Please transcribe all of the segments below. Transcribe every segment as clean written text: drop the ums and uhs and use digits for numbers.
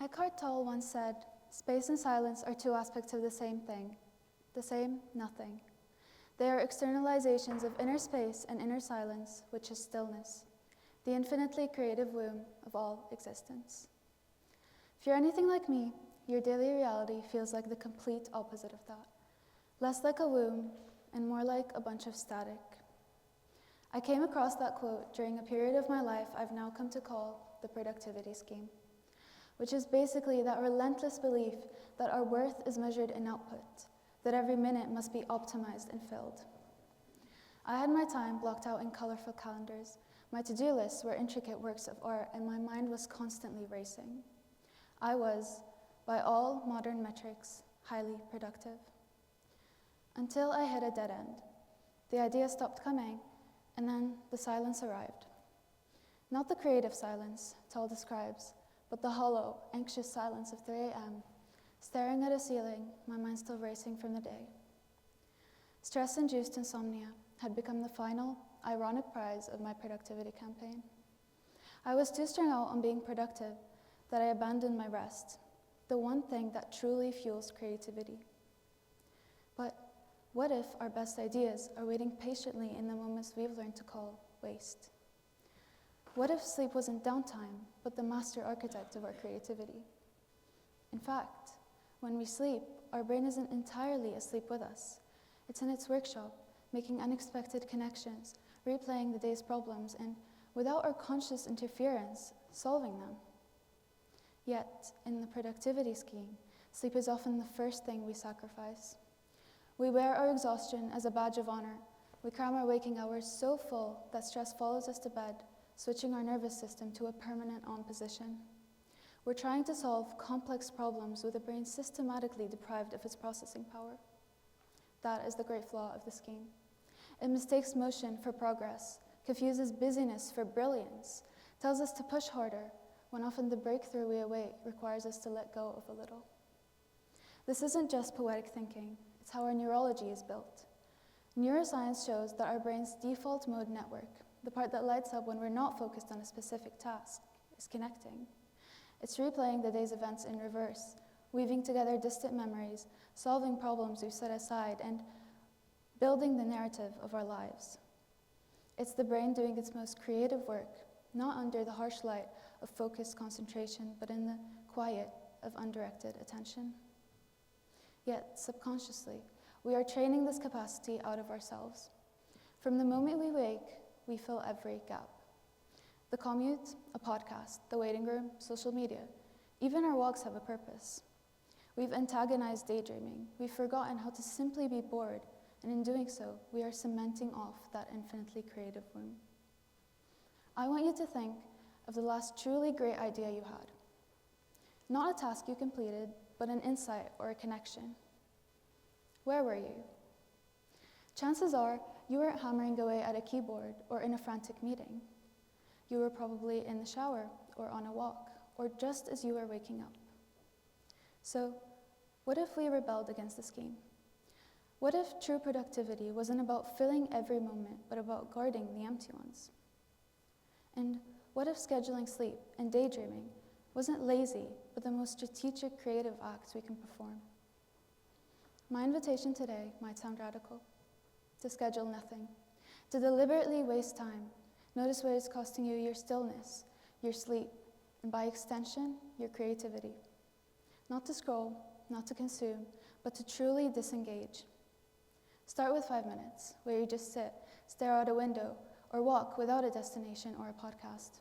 Eckhart Tolle once said, "Space and silence are two aspects of the same thing, the same nothing. They are externalizations of inner space and inner silence, which is stillness, the infinitely creative womb of all existence." If you're anything like me, your daily reality feels like the complete opposite of that. Less like a womb and more like a bunch of static. I came across that quote during a period of my life I've now come to call the productivity scheme, which is basically that relentless belief that our worth is measured in output, that every minute must be optimized and filled. I had my time blocked out in colorful calendars. My to-do lists were intricate works of art, and my mind was constantly racing. I was, by all modern metrics, highly productive. Until I hit a dead end. The idea stopped coming, and then the silence arrived. Not the creative silence Tolle describes, but the hollow, anxious silence of 3 a.m., staring at a ceiling, my mind still racing from the day. Stress-induced insomnia had become the final, ironic prize of my productivity campaign. I was too strung out on being productive that I abandoned my rest, the one thing that truly fuels creativity. But what if our best ideas are waiting patiently in the moments we've learned to call waste? What if sleep wasn't downtime, but the master architect of our creativity? In fact, when we sleep, our brain isn't entirely asleep with us. It's in its workshop, making unexpected connections, replaying the day's problems, and without our conscious interference, solving them. Yet, in the productivity scheme, sleep is often the first thing we sacrifice. We wear our exhaustion as a badge of honor. We cram our waking hours so full that stress follows us to bed, switching our nervous system to a permanent on position. We're trying to solve complex problems with a brain systematically deprived of its processing power. That is the great flaw of the scheme. It mistakes motion for progress, confuses busyness for brilliance, tells us to push harder, when often the breakthrough we await requires us to let go of a little. This isn't just poetic thinking. It's how our neurology is built. Neuroscience shows that our brain's default mode network, the part that lights up when we're not focused on a specific task, is connecting. It's replaying the day's events in reverse, weaving together distant memories, solving problems we've set aside, and building the narrative of our lives. It's the brain doing its most creative work, not under the harsh light of focused concentration, but in the quiet of undirected attention. Yet, subconsciously, we are training this capacity out of ourselves. From the moment we wake, we fill every gap. The commute, a podcast, the waiting room, social media, even our walks have a purpose. We've antagonized daydreaming. We've forgotten how to simply be bored, and in doing so, we are cementing off that infinitely creative womb. I want you to think of the last truly great idea you had. Not a task you completed, but an insight or a connection. Where were you? Chances are you weren't hammering away at a keyboard or in a frantic meeting. You were probably in the shower or on a walk or just as you were waking up. So, what if we rebelled against the scheme? What if true productivity wasn't about filling every moment, but about guarding the empty ones? And what if scheduling sleep and daydreaming wasn't lazy, but the most strategic creative act we can perform? My invitation today might sound radical: to schedule nothing, to deliberately waste time. Notice where it's costing you your stillness, your sleep, and by extension, your creativity. Not to scroll, not to consume, but to truly disengage. Start with 5 minutes, where you just sit, stare out a window, or walk without a destination or a podcast.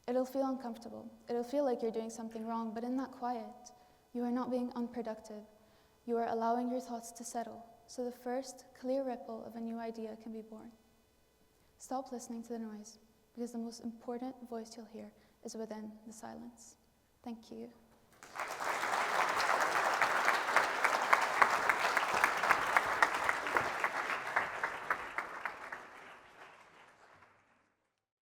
It'll feel uncomfortable. It'll feel like you're doing something wrong, but in that quiet, you are not being unproductive. You are allowing your thoughts to settle, so the first clear ripple of a new idea can be born. Stop listening to the noise, because the most important voice you'll hear is within the silence. Thank you.